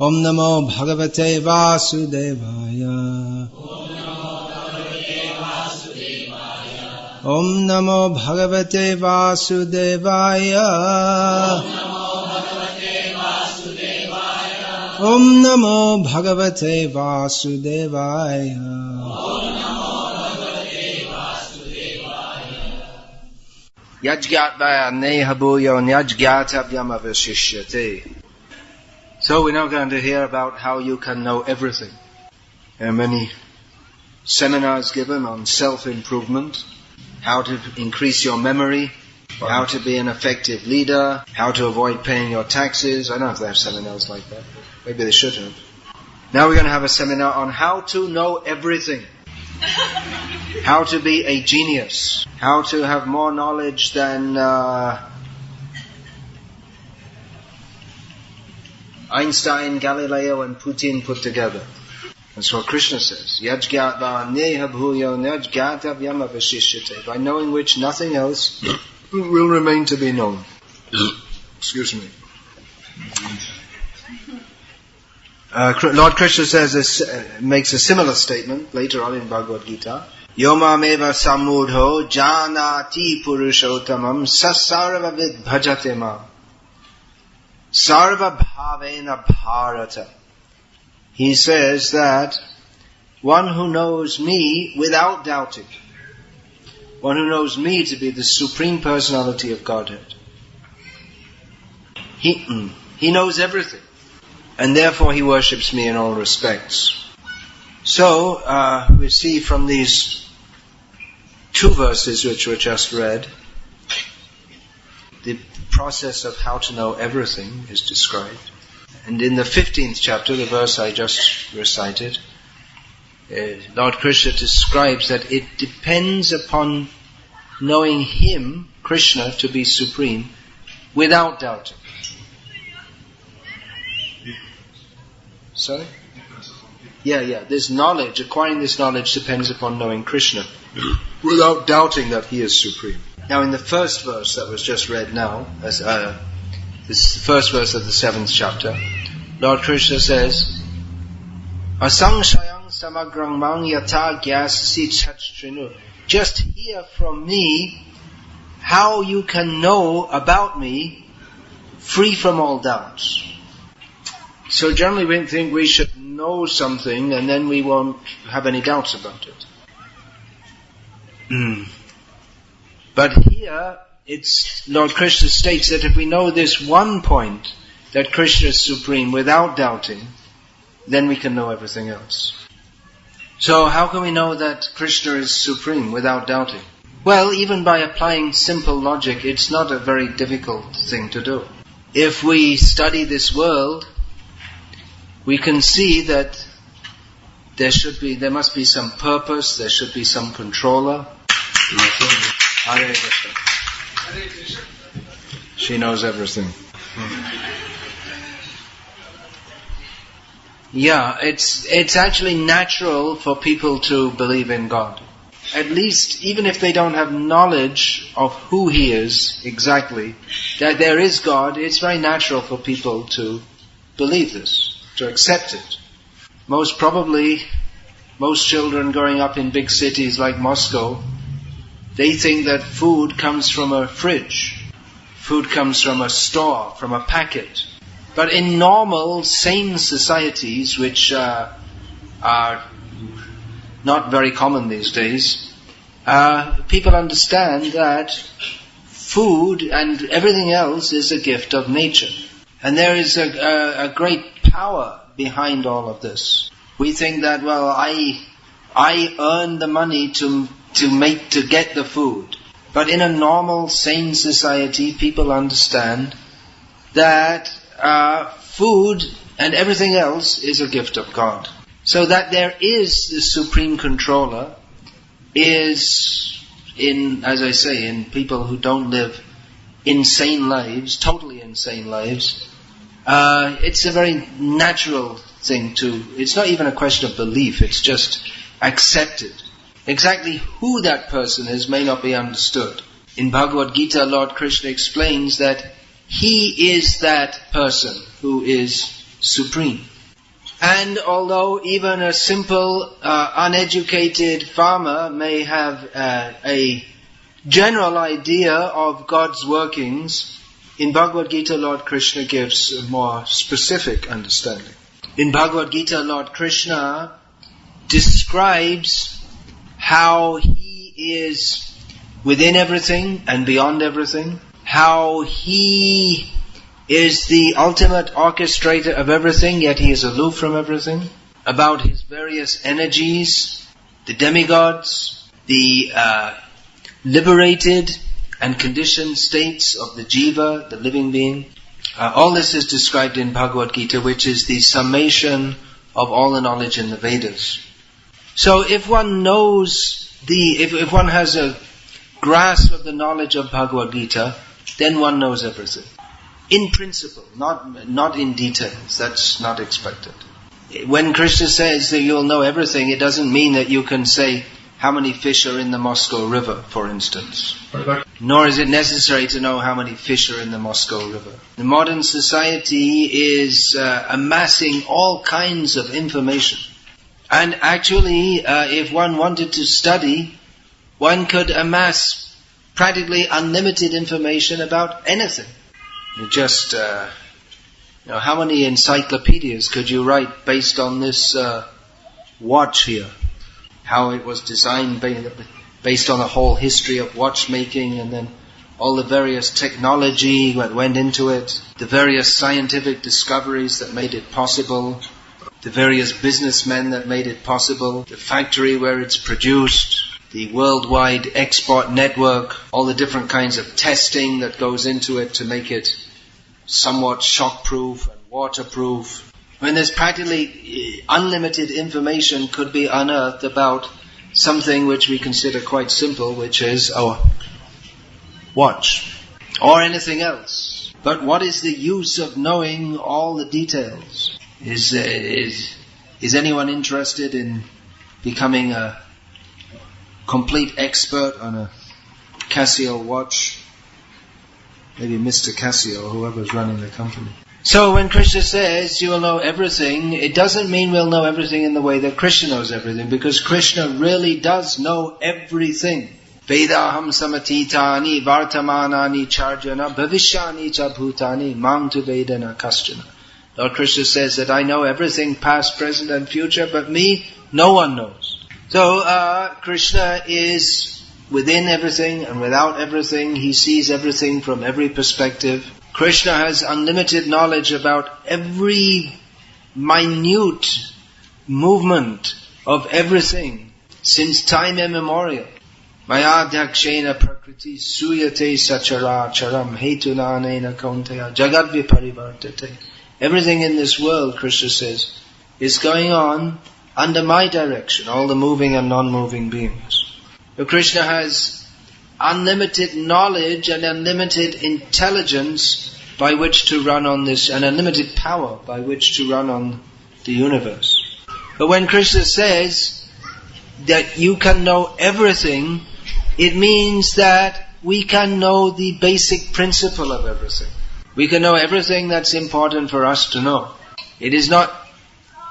Om Namo Bhagavate Vasudevaya. Om Namo Bhagavate Vasudevaya. Om Namo Bhagavate Vasudevaya. Yajgyatva nehabhuyo nyajgyatavyam avashishyate. So we're now going to hear about how you can know everything. There are many seminars given on self-improvement, how to increase your memory, how to be an effective leader, how to avoid paying your taxes. I don't know if they have seminars like that. Maybe they should have. Now we're going to have a seminar on how to know everything. How to be a genius. How to have more knowledge than Einstein, Galileo and Putin put together. That's what Krishna says. Yajgyatva nehabhuyo nyajgyatavyam avashishyate. By knowing which nothing else will remain to be known. Excuse me. Lord Krishna says makes a similar statement later on in Bhagavad-gita. Yomameva samudho janati purushottamam sasarvavid bhajate ma sarva bhavena bharata. He says that one who knows me without doubting, one who knows me to be the Supreme Personality of Godhead, he knows everything, and therefore he worships me in all respects. So, we see from these two verses which were just read, the process of how to know everything is described. And in the 15th chapter, the verse I just recited, Lord Krishna describes that it depends upon knowing Him, Krishna, to be supreme, without doubting. Sorry? Yeah. This knowledge, acquiring this knowledge depends upon knowing Krishna, without doubting that He is supreme. Now in the first verse that was just read now, this is the first verse of the 7th chapter, Lord Krishna says, Asangshayang samagrang mang yata gyasasi chachtrinu. Just hear from me how you can know about me free from all doubts. So generally we think we should know something and then we won't have any doubts about it. But here, Lord Krishna states that if we know this one point, that Krishna is supreme without doubting, then we can know everything else. So how can we know that Krishna is supreme without doubting? Well, even by applying simple logic, it's not a very difficult thing to do. If we study this world, we can see that there must be some purpose, there should be some controller. Hare Krishna. She knows everything. Yeah, it's actually natural for people to believe in God. At least, even if they don't have knowledge of who He is exactly, that there is God, it's very natural for people to believe this, to accept it. Most probably, most children growing up in big cities like Moscow, they think that food comes from a fridge. Food comes from a store, from a packet. But in normal, sane societies, which are not very common these days, people understand that food and everything else is a gift of nature. And there is a great power behind all of this. We think that, well, I earn the money to get the food. But in a normal, sane society, people understand that food and everything else is a gift of God. So that there is the supreme controller is as I say, in people who don't live insane lives, totally insane lives. It's a very natural thing it's not even a question of belief, it's just accepted. Exactly who that person is may not be understood. In Bhagavad-gita, Lord Krishna explains that He is that person who is supreme. And although even a simple, uneducated farmer may have a general idea of God's workings, in Bhagavad-gita Lord Krishna gives a more specific understanding. In Bhagavad-gita Lord Krishna describes how He is within everything and beyond everything, how He is the ultimate orchestrator of everything, yet He is aloof from everything, about His various energies, the demigods, the liberated and conditioned states of the jiva, the living being. All this is described in Bhagavad-gita, which is the summation of all the knowledge in the Vedas. So if one knows if one has a grasp of the knowledge of Bhagavad-gita, then one knows everything. In principle, not in details. That's not expected. When Krishna says that you'll know everything, it doesn't mean that you can say how many fish are in the Moscow River, for instance. Nor is it necessary to know how many fish are in the Moscow River. The modern society is amassing all kinds of information. And actually, if one wanted to study, one could amass practically unlimited information about anything. You just, how many encyclopedias could you write based on this watch here? How it was designed based on the whole history of watchmaking, and then all the various technology that went into it, the various scientific discoveries that made it possible, the various businessmen that made it possible, the factory where it's produced, the worldwide export network, all the different kinds of testing that goes into it to make it somewhat shockproof and waterproof. When there's practically unlimited information could be unearthed about something which we consider quite simple, which is our watch, or anything else. But what is the use of knowing all the details? Is anyone interested in becoming a complete expert on a Casio watch? Maybe Mr. Casio, whoever's running the company. So when Krishna says you will know everything, it doesn't mean we'll know everything in the way that Krishna knows everything, because Krishna really does know everything. Vedaham samatitani vartamanani charjana bhavishyani cha bhutani mang tu vedana kaschana. Lord Krishna says that I know everything, past, present and future, but me, no one knows. So Krishna is within everything and without everything. He sees everything from every perspective. Krishna has unlimited knowledge about every minute movement of everything since time immemorial. Maya dhakshena prakriti suyate sachara charam hetunanena kaunteya jagad viparivartate. Everything in this world, Krishna says, is going on under my direction, all the moving and non-moving beings. So Krishna has unlimited knowledge and unlimited intelligence by which to run on this, and unlimited power by which to run on the universe. But when Krishna says that you can know everything, it means that we can know the basic principle of everything. We can know everything that's important for us to know. It is not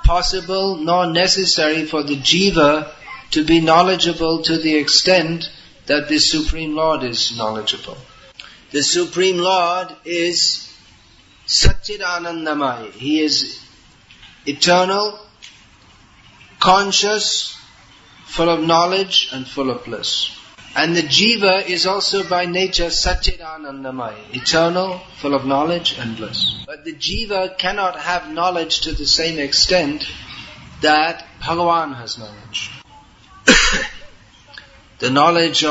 possible nor necessary for the jiva to be knowledgeable to the extent that the Supreme Lord is knowledgeable. The Supreme Lord is Satchidanandamaya. He is eternal, conscious, full of knowledge and full of bliss. And the jiva is also by nature Satchidanandamaya, eternal, full of knowledge and bliss. But the jiva cannot have knowledge to the same extent that Bhagavan has knowledge. The knowledge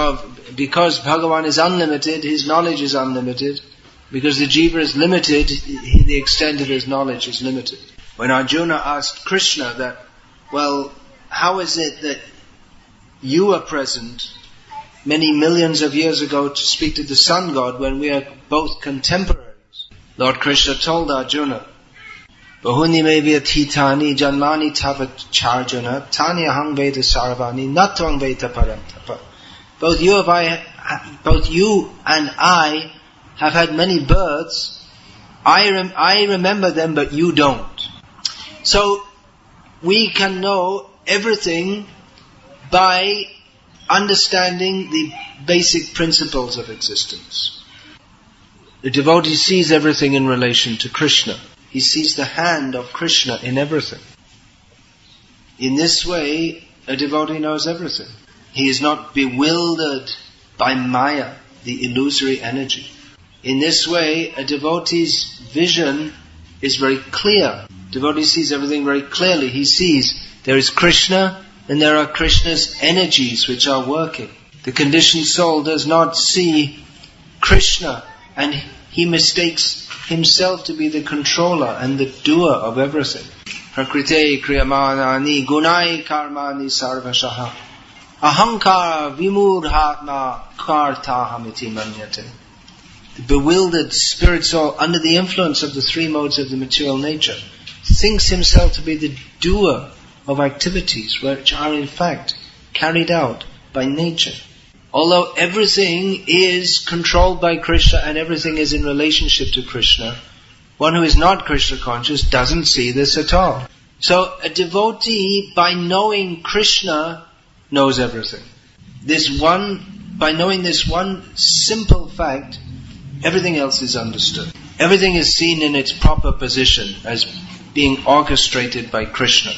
because Bhagavan is unlimited, his knowledge is unlimited. Because the jiva is limited, the extent of his knowledge is limited. When Arjuna asked Krishna that, well, how is it that you were present many millions of years ago to speak to the sun god when we are both contemporaries? Lord Krishna told Arjuna, Bahuni me vyatitani janmani tavat charjana tani ahang veda sarvani natvang veda parantapa. Both you and I have had many births. I remember them, but you don't. So we can know everything by understanding the basic principles of existence. The devotee sees everything in relation to Krishna. He sees the hand of Krishna in everything. In this way, a devotee knows everything. He is not bewildered by Maya, the illusory energy. In this way, a devotee's vision is very clear. Devotee sees everything very clearly. He sees there is Krishna and there are Krishna's energies which are working. The conditioned soul does not see Krishna and he mistakes himself to be the controller and the doer of everything. Prakrite kriyamanani gunai karmani sarvashaha ahankara vimurhatma kartahamiti manyate. The bewildered spirit soul, under the influence of the three modes of the material nature, thinks himself to be the doer of activities which are in fact carried out by nature. Although everything is controlled by Krishna and everything is in relationship to Krishna, one who is not Krishna conscious doesn't see this at all. So a devotee, by knowing Krishna, knows everything. By knowing this one simple fact, everything else is understood. Everything is seen in its proper position as being orchestrated by Krishna.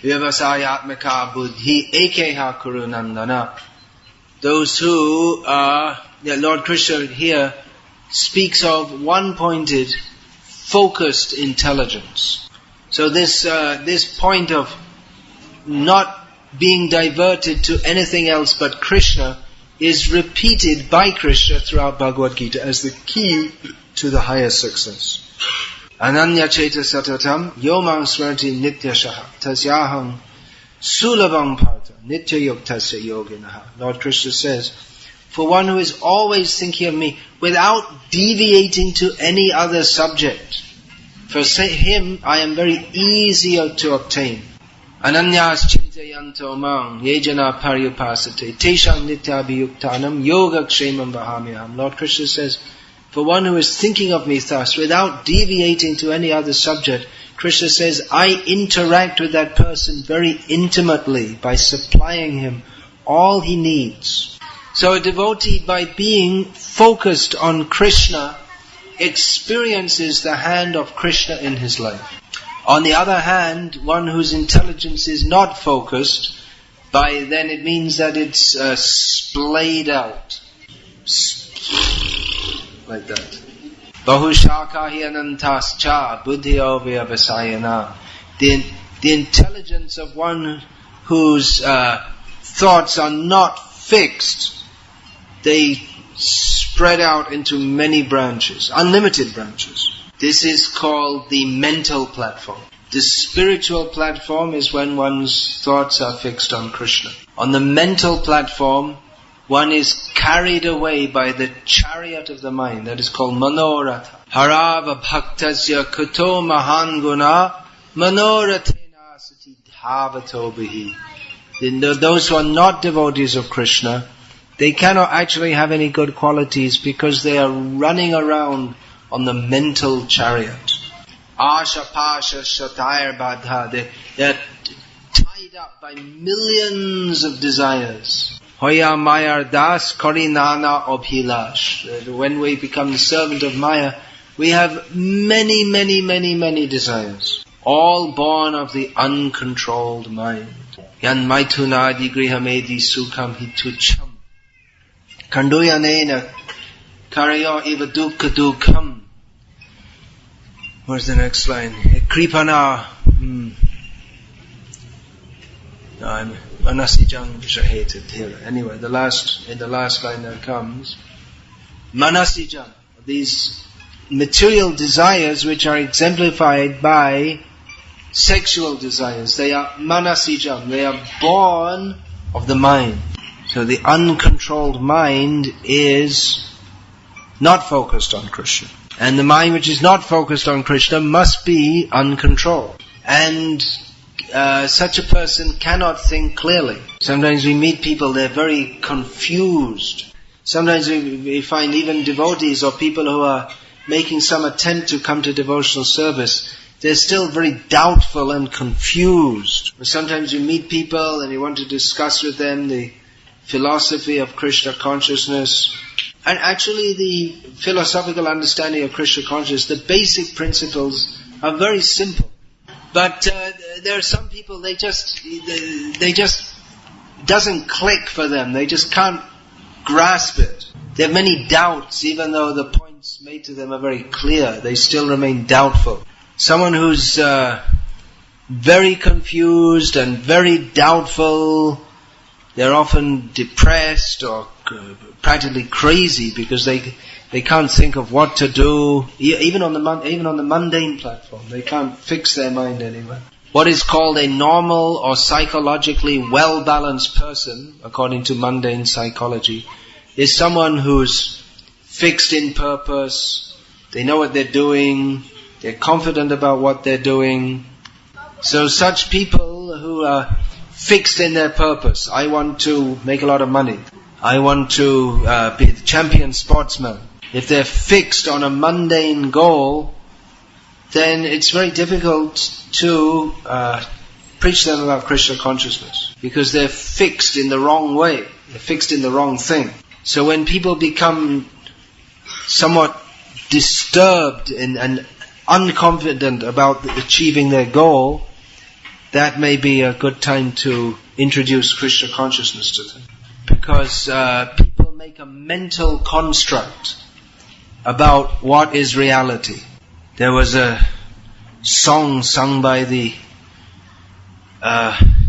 Vyavasayatmaka buddhi ekeha kurunandana. Those who Lord Krishna here speaks of one-pointed, focused intelligence. So this point of not being diverted to anything else but Krishna is repeated by Krishna throughout Bhagavad-gita as the key to the highest success. Ananya cheta satatam yomang swarti nityashaha tasyaham sulabam parta nityayuktasya yoginaha. Lord Krishna says, for one who is always thinking of me without deviating to any other subject, for him I am very easy to obtain. Ananyas chintayanto mang yejana paryupasate tesham nityabhiyuktanam yogakshemam vahamyaham. Lord Krishna says, for one who is thinking of me thus, without deviating to any other subject, Krishna says, I interact with that person very intimately by supplying him all he needs. So a devotee, by being focused on Krishna, experiences the hand of Krishna in his life. On the other hand, one whose intelligence is not focused, then it means that it's splayed out. Like that. Bahushakahi anantascha buddhiyo vyavasayana. The intelligence of one whose thoughts are not fixed, they spread out into many branches, unlimited branches. This is called the mental platform. The spiritual platform is when one's thoughts are fixed on Krishna. On the mental platform, one is carried away by the chariot of the mind. That is called manoratha. Harava bhaktasya kuto mahan guna manoratena sati dhavato bihi. Those who are not devotees of Krishna, they cannot actually have any good qualities because they are running around on the mental chariot. Asha pasha shatair badha. They're tied up by millions of desires. Hoya mayar das korinana obhilash. When we become the servant of Maya, we have many desires. All born of the uncontrolled mind. Yan maitunadi grihamedi sukham hitucham. Kanduyanena karyo iva dukkha dukkam. Where's the next line? Kripana. No, I'm manasijang vishaheted here. Anyway, in the last line that comes, manasijang. These material desires which are exemplified by sexual desires. They are manasijam. They are born of the mind. So the uncontrolled mind is not focused on Krishna. And the mind which is not focused on Krishna must be uncontrolled. And such a person cannot think clearly. Sometimes we meet people, they're very confused. Sometimes we find even devotees or people who are making some attempt to come to devotional service, they're still very doubtful and confused. Sometimes you meet people and you want to discuss with them the philosophy of Krishna consciousness. And actually the philosophical understanding of Krishna consciousness, the basic principles are very simple. But there are some people, they just doesn't click for them. They just can't grasp it. They have many doubts, even though the points made to them are very clear. They still remain doubtful. Someone who's very confused and very doubtful, they're often depressed or practically crazy because they can't think of what to do. Even on the mundane platform, they can't fix their mind anywhere. What is called a normal or psychologically well-balanced person, according to mundane psychology, is someone who's fixed in purpose. They know what they're doing. They're confident about what they're doing. So such people who are fixed in their purpose. I want to make a lot of money. I want to be the champion sportsman. If they're fixed on a mundane goal, then it's very difficult to preach them about Krishna consciousness, because they're fixed in the wrong way. They're fixed in the wrong thing. So when people become somewhat disturbed and unconfident about achieving their goal, that may be a good time to introduce Krishna consciousness to them. Because people make a mental construct about what is reality. There was a song sung by the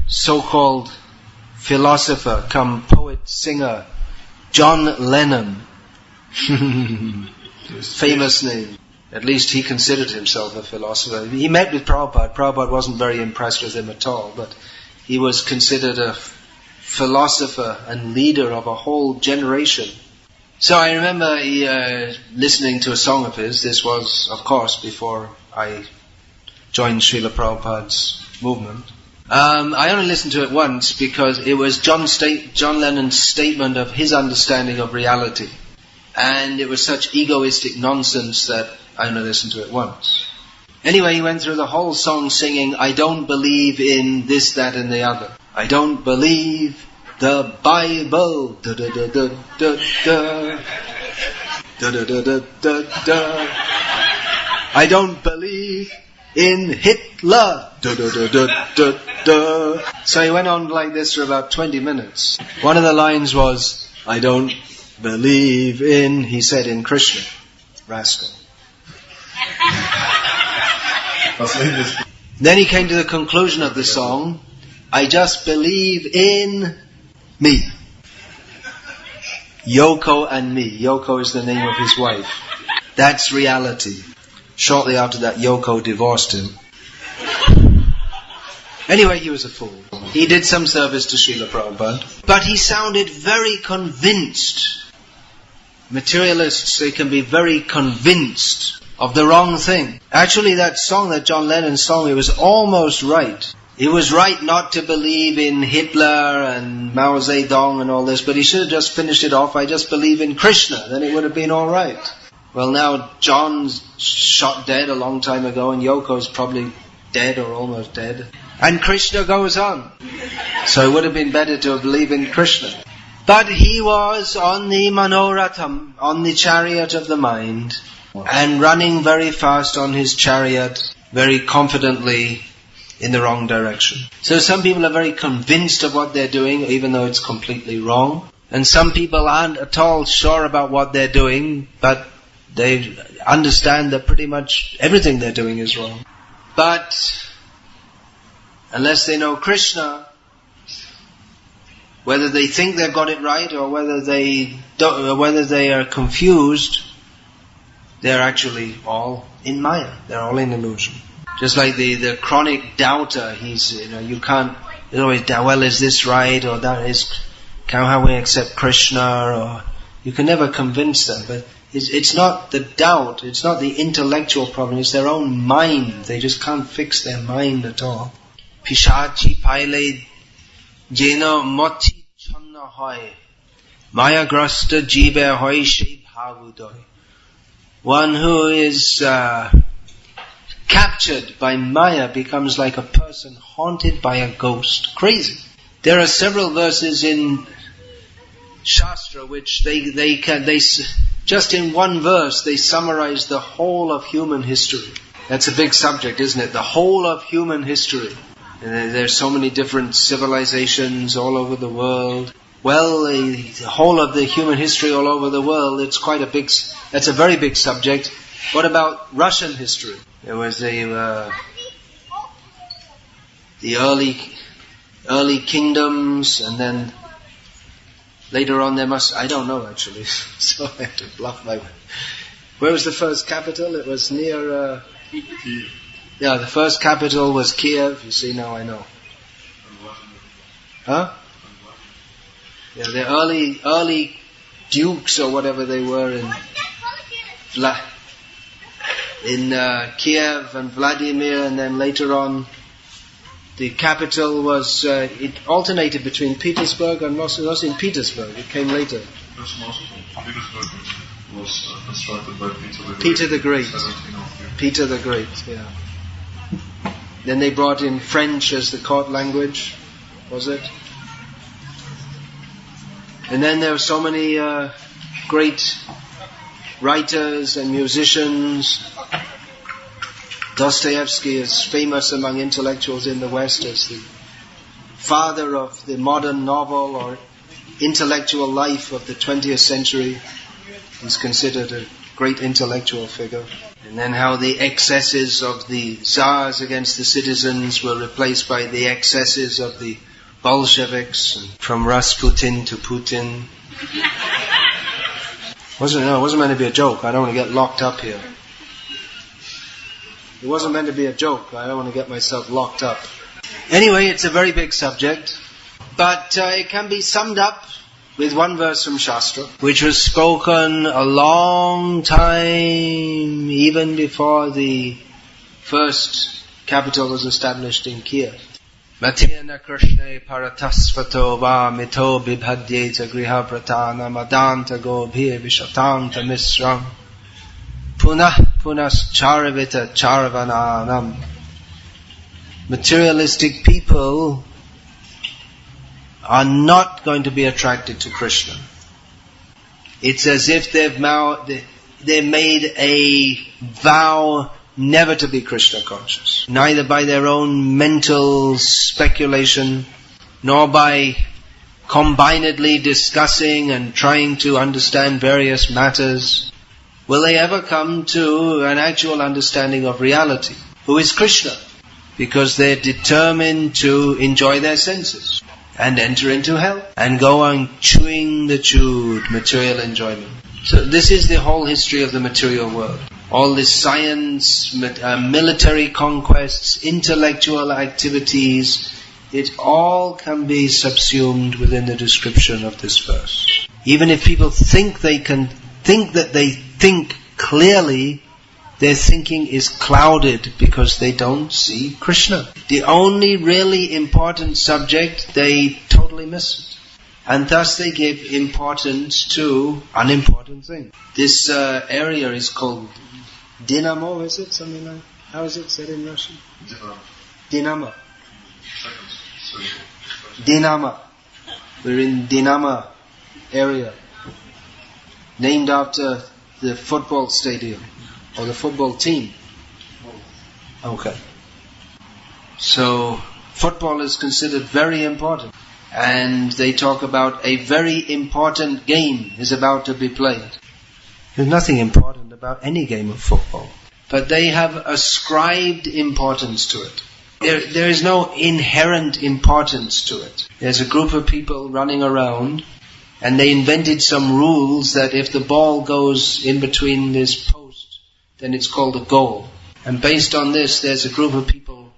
so-called philosopher come poet singer John Lennon. Famous name. At least he considered himself a philosopher. He met with Prabhupada. Prabhupada wasn't very impressed with him at all, but he was considered a philosopher and leader of a whole generation. So I remember listening to a song of his. This was, of course, before I joined Srila Prabhupada's movement. I only listened to it once because it was John Lennon's statement of his understanding of reality. And it was such egoistic nonsense that I only listened to it once. Anyway, he went through the whole song singing, I don't believe in this, that and the other. I don't believe the Bible. Da da da da da da. Da da da da da da. I don't believe in Hitler. Da da da da da da. So he went on like this for about 20 minutes. One of the lines was, I don't believe in, he said, in Krishna. Rascal. Then he came to the conclusion of the song, I just believe in me. Yoko and me. Yoko is the name of his wife. That's reality. Shortly after that, Yoko divorced him. Anyway, he was a fool. He did some service to Srila Prabhupada, but he sounded very convinced. Materialists, they can be very convinced of the wrong thing. Actually, that song that John Lennon sang, it was almost right. It was right not to believe in Hitler and Mao Zedong and all this, but he should have just finished it off, I just believe in Krishna, then it would have been alright. Well, now John's shot dead a long time ago, and Yoko's probably dead or almost dead. And Krishna goes on. So it would have been better to believe in Krishna. But he was on the Manoratham, on the chariot of the mind, and running very fast on his chariot, very confidently in the wrong direction. So some people are very convinced of what they're doing, even though it's completely wrong. And some people aren't at all sure about what they're doing, but they understand that pretty much everything they're doing is wrong. But unless they know Krishna, whether they think they've got it right or whether they don't, or whether they are confused, they're actually all in Maya. They're all in illusion. Just like the chronic doubter, you can't always doubt, well, is this right, or that is, how we accept Krishna, or you can never convince them. But it's not the doubt, it's not the intellectual problem, it's their own mind. They just can't fix their mind at all. Pishachi paile jena moti channa hoy maya grasta jibe hoy she bhavudoy. One who is captured by Maya becomes like a person haunted by a ghost. Crazy. There are several verses in Shastra which they just in one verse they summarize the whole of human history. That's a big subject, isn't it? The whole of human history. And there's so many different civilizations all over the world. Well, the whole of the human history all over the world, that's a very big subject. What about Russian history? There was the early kingdoms, and then later on I don't know actually, so I have to bluff my way. Where was the first capital? It was near, the first capital was Kiev. You see, now I know. Huh? Yeah, the early dukes or whatever they were in Kiev and Vladimir, and then later on the capital was, it alternated between Petersburg and Moscow. It was in Petersburg, it came later. Petersburg was constructed by Peter the Great. Peter the Great, yeah. Then they brought in French as the court language, was it? And then there were so many great writers and musicians. Dostoevsky is famous among intellectuals in the West as the father of the modern novel or intellectual life of the 20th century. He's considered a great intellectual figure. And then how the excesses of the Tsars against the citizens were replaced by the excesses of the Bolsheviks, and from Rasputin to Putin. It wasn't meant to be a joke. I don't want to get locked up here. It wasn't meant to be a joke. I don't want to get myself locked up. Anyway, it's a very big subject, but it can be summed up with one verse from Shastra, which was spoken a long time, even before the first capital was established in Kiev. Matena Krishne paratasvato va mito bibhadyeta griha pratana madanta gobhir vishatanta misram punah charavita charavananam. Materialistic people are not going to be attracted to Krishna. It's as if they've made a vow never to be Krishna conscious, neither by their own mental speculation, nor by combinedly discussing and trying to understand various matters, will they ever come to an actual understanding of reality. Who is Krishna? Because they're determined to enjoy their senses and enter into hell and go on chewing the chewed, material enjoyment. So this is the whole history of the material world. All this science, military conquests, intellectual activities, it all can be subsumed within the description of this verse. Even if people think that they think clearly, their thinking is clouded because they don't see Krishna. The only really important subject, they totally miss it. And thus they give importance to unimportant things. This area is called Dinamo, is it? Something like, how is it said in Russian? Dinamo. Dinamo. We're in Dinamo area, named after the football stadium or the football team. Okay. So football is considered very important, and they talk about a very important game is about to be played. There's nothing important about any game of football, but they have ascribed importance to it. There is no inherent importance to it. There's a group of people running around, and they invented some rules that if the ball goes in between this post, then it's called a goal. And based on this, there's a group of people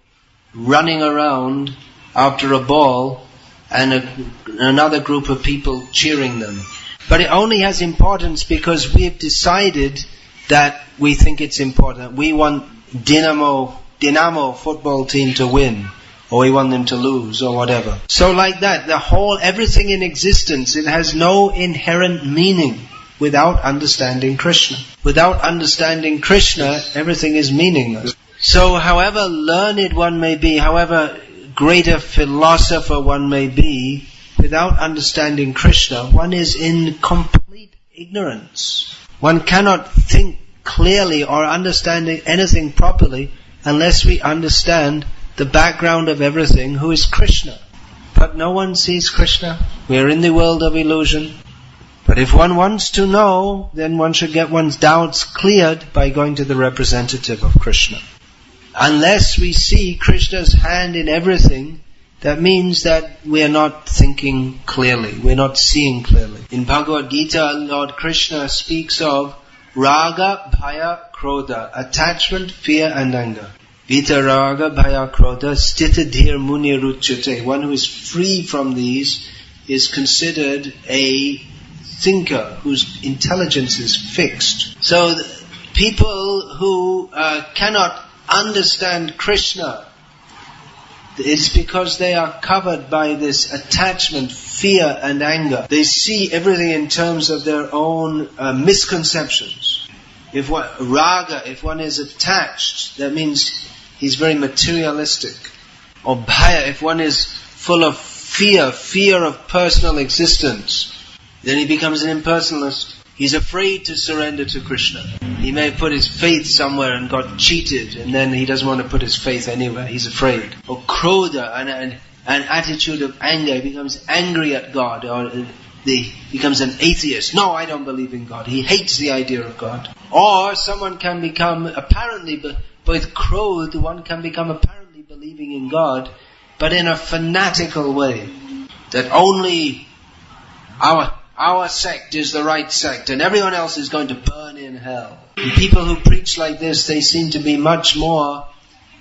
running around after a ball, and another group of people cheering them. But it only has importance because we have decided that we think it's important. We want Dynamo football team to win, or we want them to lose, or whatever. So like that, everything in existence, it has no inherent meaning without understanding Krishna. Without understanding Krishna, everything is meaningless. So however learned one may be, however great a philosopher one may be, without understanding Krishna, one is in complete ignorance. One cannot think clearly or understand anything properly unless we understand the background of everything, who is Krishna. But no one sees Krishna. We are in the world of illusion. But if one wants to know, then one should get one's doubts cleared by going to the representative of Krishna. Unless we see Krishna's hand in everything, that means that we are not thinking clearly, we are not seeing clearly. In Bhagavad-gita, Lord Krishna speaks of raga, bhaya, krodha, attachment, fear and anger. Vita raga, bhaya, krodha, stita dhir muni ruchyate. One who is free from these is considered a thinker whose intelligence is fixed. So people who cannot understand Krishna, it's because they are covered by this attachment, fear and anger. They see everything in terms of their own misconceptions. If one is attached, that means he's very materialistic. Or bhaya, if one is full of fear of personal existence, then he becomes an impersonalist. He's afraid to surrender to Krishna. He may have put his faith somewhere and got cheated, and then he doesn't want to put his faith anywhere. He's afraid. Or krodha, an attitude of anger. He becomes angry at God, or he becomes an atheist. No, I don't believe in God. He hates the idea of God. Or someone can become apparently, with krodha, one can become apparently believing in God, but in a fanatical way. That only our sect is the right sect and everyone else is going to burn in hell. And people who preach like this, they seem to be much more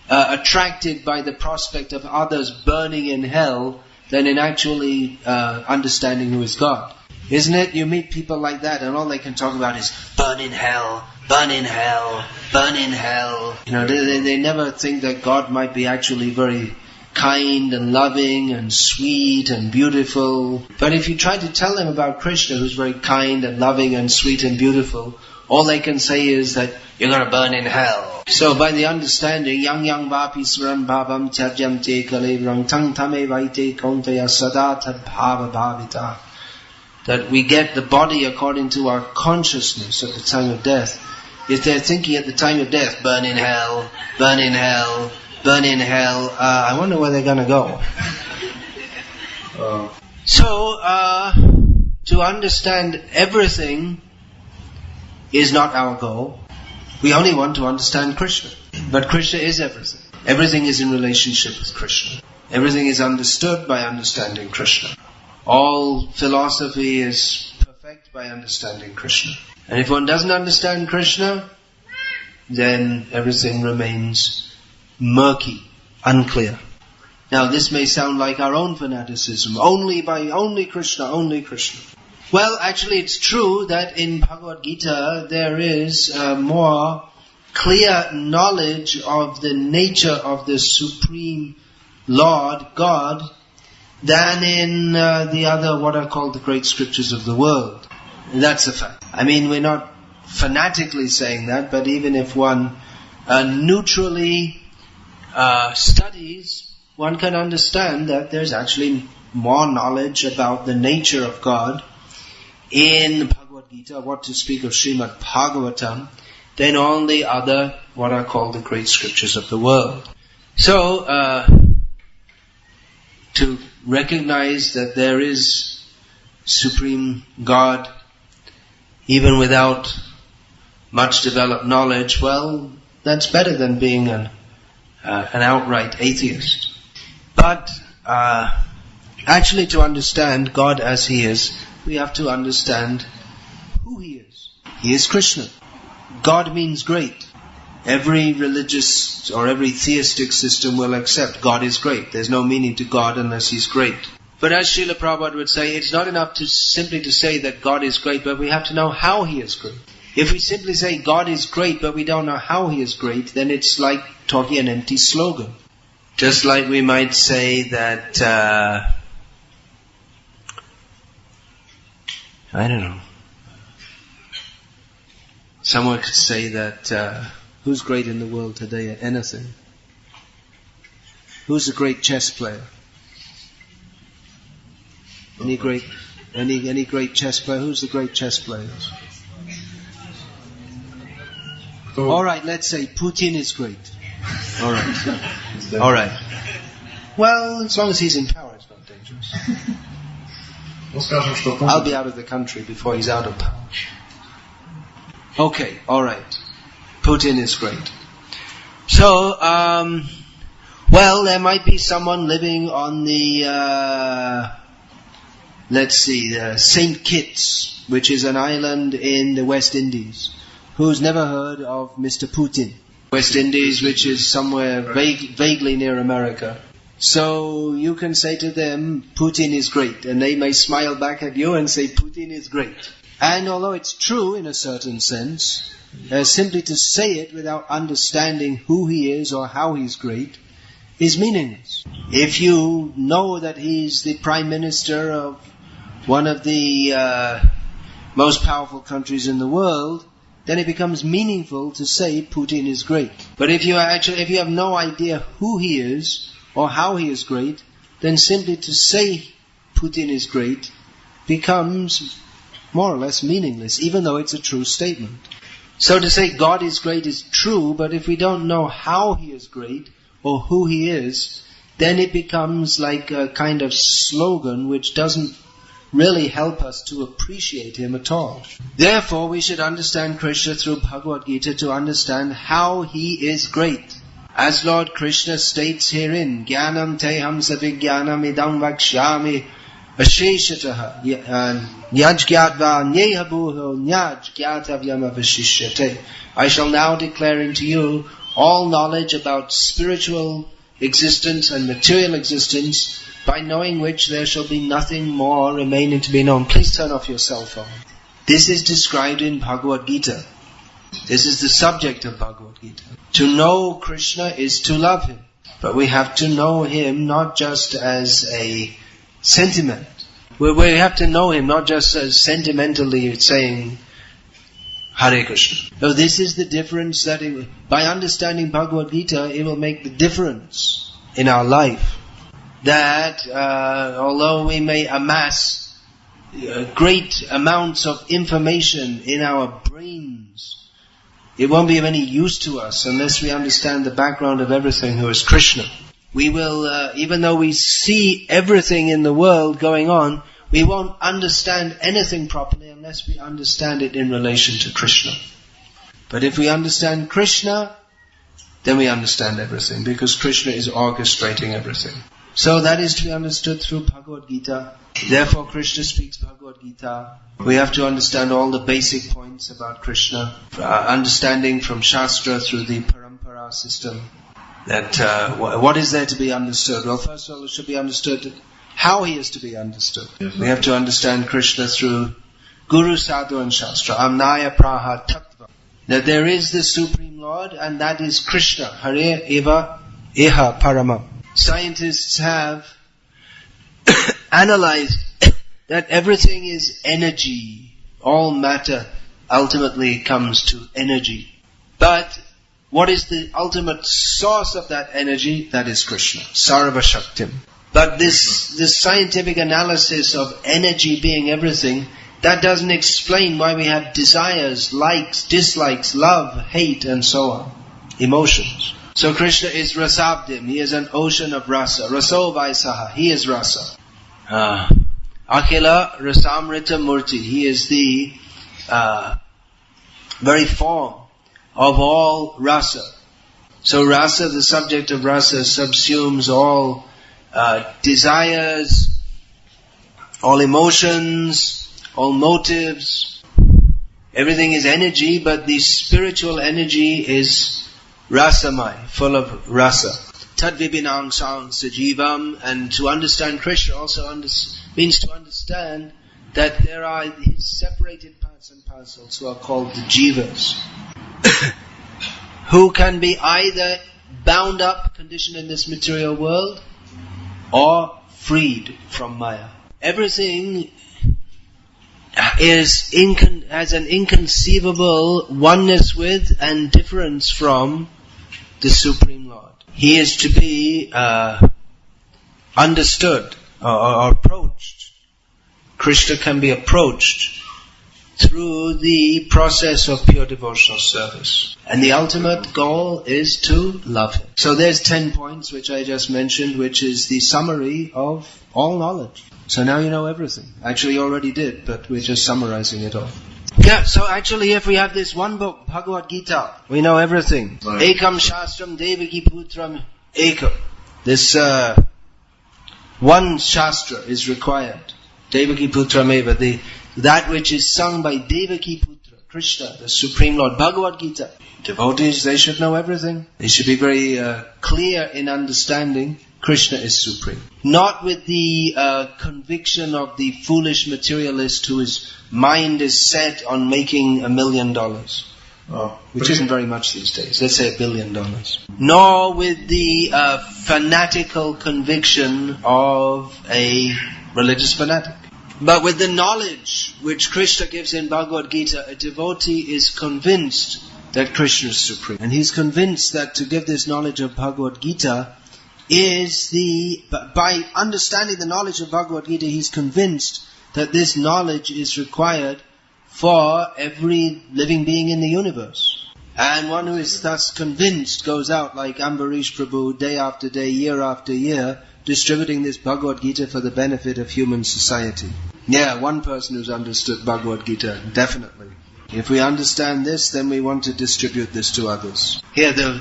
attracted by the prospect of others burning in hell than in actually understanding who is God. Isn't it? You meet people like that and all they can talk about is burn in hell, burn in hell, burn in hell. You know, they never think that God might be actually very kind and loving and sweet and beautiful. But if you try to tell them about Krishna, who's very kind and loving and sweet and beautiful, all they can say is that you're going to burn in hell. So by the understanding, yang vapi swaram bhavam tyajam te kalevrang tang tame vaite kontaya sadata bhava bhavita, that we get the body according to our consciousness at the time of death. If they're thinking at the time of death, burn in hell, burn in hell, burn in hell, I wonder where they're going to go. So, to understand everything is not our goal. We only want to understand Krishna. But Krishna is everything. Everything is in relationship with Krishna. Everything is understood by understanding Krishna. All philosophy is perfect by understanding Krishna. And if one doesn't understand Krishna, then everything remains murky, unclear. Now this may sound like our own fanaticism. Only Krishna, only Krishna. Well, actually it's true that in Bhagavad-gita there is more clear knowledge of the nature of the Supreme Lord, God, than in the other, what are called the great scriptures of the world. And that's a fact. I mean, we're not fanatically saying that, but even if one neutrally studies, one can understand that there's actually more knowledge about the nature of God in Bhagavad-gita, what to speak of Srimad Bhagavatam, than all the other, what are called the great scriptures of the world. So, to recognize that there is Supreme God, even without much developed knowledge, well, that's better than being an outright atheist. But actually to understand God as He is, we have to understand who He is. He is Krishna. God means great. Every religious or every theistic system will accept God is great. There's no meaning to God unless He's great. But as Srila Prabhupada would say, it's not enough to simply to say that God is great, but we have to know how He is great. If we simply say God is great, but we don't know how He is great, then it's like talking an empty slogan. Just like we might say that, I don't know. Someone could say that Who's great in the world today at anything? Who's a great chess player? Any great chess player? Who's the great chess players? All right, let's say Putin is great. All right. Well, as long as he's in power, it's not dangerous. I'll be out of the country before he's out of power. Okay, all right. Putin is great. So, well, there might be someone living on the, St. Kitts, which is an island in the West Indies, who's never heard of Mr. Putin. West Indies, which is somewhere vaguely near America. So you can say to them, Putin is great, and they may smile back at you and say, Putin is great. And although it's true in a certain sense, simply to say it without understanding who he is or how he's great is meaningless. If you know that he's the Prime Minister of one of the most powerful countries in the world, then it becomes meaningful to say Putin is great. But if you have no idea who he is or how he is great, then simply to say Putin is great becomes more or less meaningless, even though it's a true statement. So to say God is great is true, but if we don't know how he is great or who he is, then it becomes like a kind of slogan which doesn't really help us to appreciate him at all. Therefore, we should understand Krishna through Bhagavad-gita to understand how he is great. As Lord Krishna states herein, Jnanam teham savijnanam idam vakshyami asheshataha nyajgyatva nyehabhuho nyajgyatavyam avashishyate. I shall now declare unto you all knowledge about spiritual existence and material existence, by knowing which there shall be nothing more remaining to be known. Please turn off your cell phone. This is described in Bhagavad-gita. This is the subject of Bhagavad-gita. To know Krishna is to love him. But we have to know him not just as a sentiment. We have to know him not just as sentimentally saying Hare Krishna. No, this is the difference that by understanding Bhagavad-gita, it will make the difference in our life. That although we may amass great amounts of information in our brains, it won't be of any use to us unless we understand the background of everything who is Krishna. We will, even though we see everything in the world going on, we won't understand anything properly unless we understand it in relation to Krishna. But if we understand Krishna, then we understand everything, because Krishna is orchestrating everything. So that is to be understood through Bhagavad-gita. Therefore Krishna speaks Bhagavad-gita. We have to understand all the basic points about Krishna. Understanding from Shastra through the Parampara system. That what is there to be understood? Well, first of all, it should be understood how he is to be understood. Yes. We have to understand Krishna through Guru, Sadhu and Shastra. Amnaya Praha Tattva. That there is the Supreme Lord, and that is Krishna. Hare Eva Eha Paramam. Scientists have analyzed that everything is energy. All matter ultimately comes to energy. But what is the ultimate source of that energy? That is Krishna. Sarva Shaktim. But this scientific analysis of energy being everything, that doesn't explain why we have desires, likes, dislikes, love, hate and so on. Emotions. So Krishna is Rasabdim, he is an ocean of rasa. Raso Vaisaha, he is rasa. Akhila Rasamrita Murti, he is the very form of all rasa. So rasa, the subject of rasa, subsumes all desires, all emotions, all motives. Everything is energy, but the spiritual energy is rasamai, full of rasa. Tadvibinang sang sajivam, and to understand Krishna also means to understand that there are his separated parts and parcels who are called the jivas, who can be either bound up, conditioned in this material world, or freed from Maya. Everything has an inconceivable oneness with and difference from the Supreme Lord. He is to be understood or approached. Krishna can be approached through the process of pure devotional service. And the ultimate goal is to love Him. So there's 10 points which I just mentioned, which is the summary of all knowledge. So now you know everything. Actually you already did, but we're just summarizing it all. Yeah, so actually if we have this one book, Bhagavad-gita, we know everything. Ekam Shastram Devaki Putram Ekam. This one Shastra is required. Devaki Putram Eva. That which is sung by Devaki Putra, Krishna, the Supreme Lord. Bhagavad-gita. Devotees, they should know everything. They should be very clear in understanding Krishna is supreme. Not with the conviction of the foolish materialist whose mind is set on making $1 million. Which isn't very much these days. Let's say $1 billion. Nor with the fanatical conviction of a religious fanatic. But with the knowledge which Krishna gives in Bhagavad-gita, a devotee is convinced that Krishna is supreme. And he's convinced that to give this knowledge of Bhagavad-gita by understanding the knowledge of Bhagavad-gita, he's convinced that this knowledge is required for every living being in the universe. And one who is thus convinced goes out like Ambarish Prabhu day after day, year after year, distributing this Bhagavad-gita for the benefit of human society. Yeah, one person who's understood Bhagavad-gita, definitely. If we understand this, then we want to distribute this to others. Here, the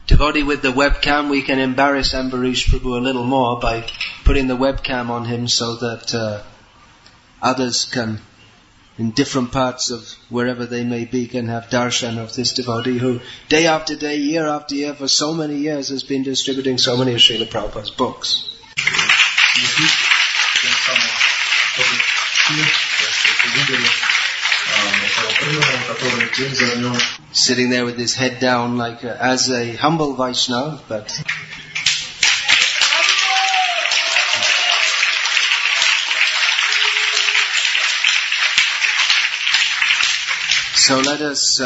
devotee with the webcam, we can embarrass Ambarish Prabhu a little more by putting the webcam on him so that others can, in different parts of wherever they may be, can have darshan of this devotee who day after day, year after year, for so many years has been distributing so many of Srila Prabhupada's books. Sitting there with his head down like as a humble Vaishnava, but so let us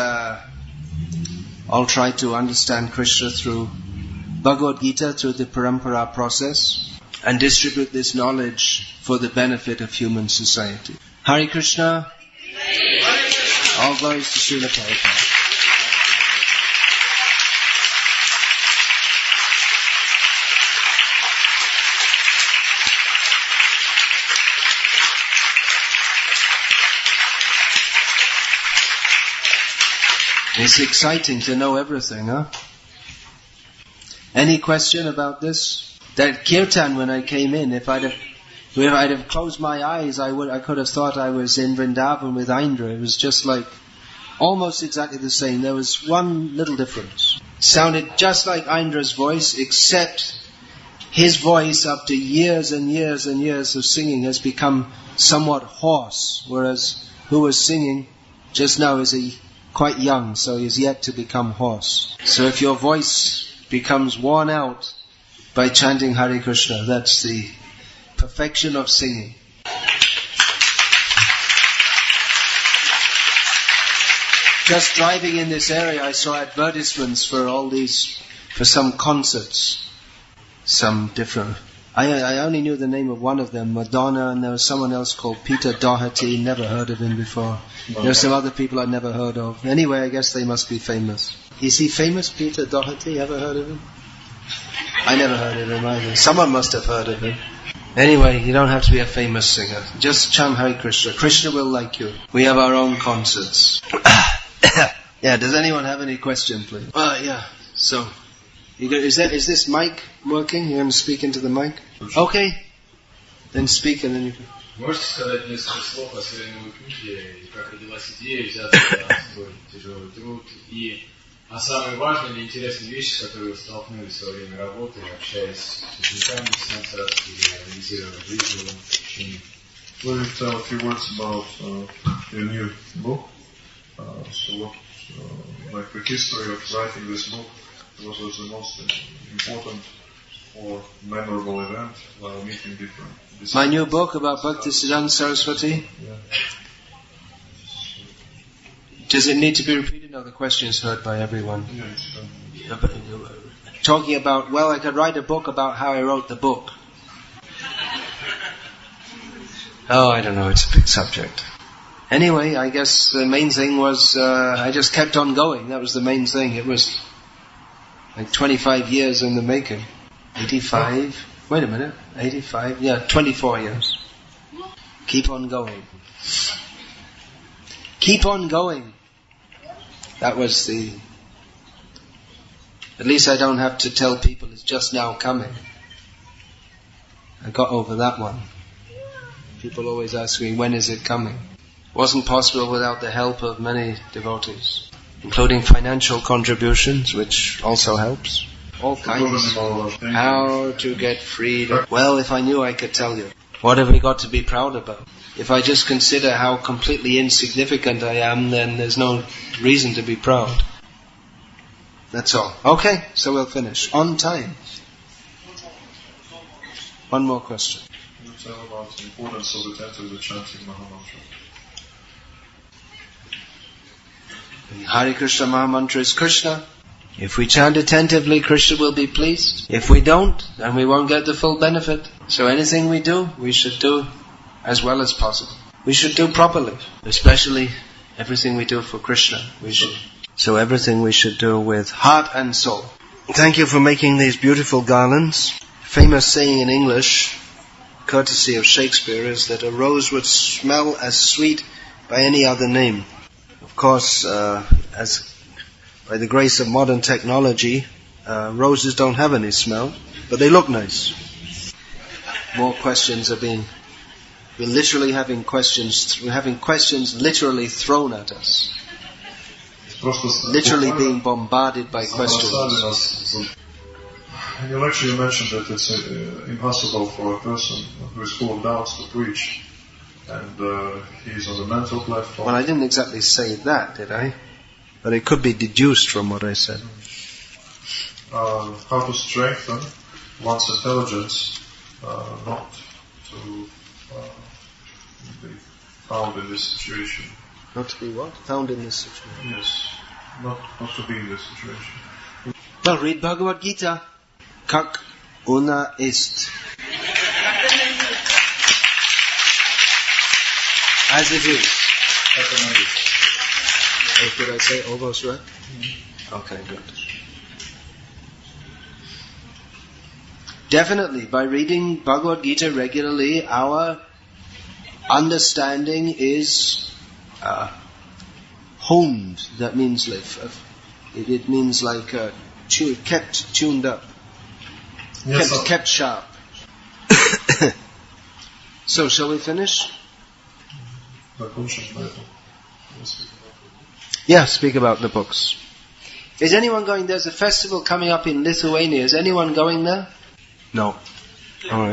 all try to understand Krishna through Bhagavad-gita, through the parampara process, and distribute this knowledge for the benefit of human society. Hare Krishna. All glories to Srila Prabhupada. It's exciting to know everything, huh? Any question about this? That kirtan, when I came in, if I'd have closed my eyes, I could have thought I was in Vrindavan with Indra. It was just like almost exactly the same. There was one little difference. It sounded just like Indra's voice, except his voice, after years and years and years of singing, has become somewhat hoarse, whereas who was singing just now is quite young, so he is yet to become hoarse. So if your voice becomes worn out by chanting Hare Krishna, that's the perfection of singing. Just driving in this area, I saw advertisements for some concerts, some different. I only knew the name of one of them, Madonna, and there was someone else called Peter Doherty, never heard of him before. There were some other people I'd never heard of. Anyway, I guess they must be famous. Is he famous, Peter Doherty? Ever heard of him? I never heard of him either. Someone must have heard of him. Anyway, you don't have to be a famous singer. Just chant Hare Krishna. Krishna will like you. We have our own concerts. Yeah, does anyone have any question, please? Yeah, so... Is this mic working? You're going to speak into the mic? Okay. Then speak and then you can... Можете сказать несколько слов о своей новой книге, и как родилась идея взяться за свой тяжелый труд, и о самой важной или интересной вещи, с которой вы столкнулись во время работы, общаясь с учениками сеансарских или анализируя жизнь в учении? Will you tell a few words about your new book? So what, like the history of writing this book, what was the most important or memorable event while meeting different disciples. My new book about Bhaktisiddhanta Saraswati. Yeah. Does it need to be repeated? No, the question is heard by everyone. Yeah, it's, Talking about, well, I could write a book about how I wrote the book. Oh, I don't know, it's a big subject. Anyway, I guess the main thing was, I just kept on going. That was the main thing. It was like 25 years in the making. 85, wait a minute, 85, yeah, 24 years. Keep on going. Keep on going. That was the... At least I don't have to tell people it's just now coming. I got over that one. People always ask me, when is it coming? It wasn't possible without the help of many devotees, including financial contributions, which also helps. All kinds. How to get freedom. Well, if I knew, I could tell you. What have we got to be proud about? If I just consider how completely insignificant I am, then there's no reason to be proud. That's all. Okay, so we'll finish. On time. One more question. Can you tell about the importance of attentively chanting Mahamantra? Hare Krishna Mahamantra is Krishna. If we chant attentively, Krishna will be pleased. If we don't, then we won't get the full benefit. So anything we do, we should do as well as possible. We should do properly, especially everything we do for Krishna. So everything we should do with heart and soul. Thank you for making these beautiful garlands. Famous saying in English, courtesy of Shakespeare, is that a rose would smell as sweet by any other name. Of course, as by the grace of modern technology, roses don't have any smell, but they look nice. More questions are we're literally having questions literally thrown at us. Literally being bombarded by questions. In your lecture you mentioned that it's impossible for a person who is full of doubts to preach, and he's on the mental platform. Well, I didn't exactly say that, did I? But it could be deduced from what I said. How to strengthen one's intelligence, not to be found in this situation. Not to be what? Found in this situation. Yes, not to be in this situation. Well, read Bhagavad-gita. Kak una ist. As it is. Oh, did I say almost right? Okay, good. Definitely, by reading Bhagavad-gita regularly, our understanding is honed. That means it means like kept tuned up, Yes, kept sharp. So, shall we finish? Yeah, speak about the books. Is anyone going? There's a festival coming up in Lithuania. Is anyone going there? No. All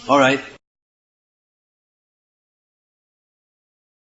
right.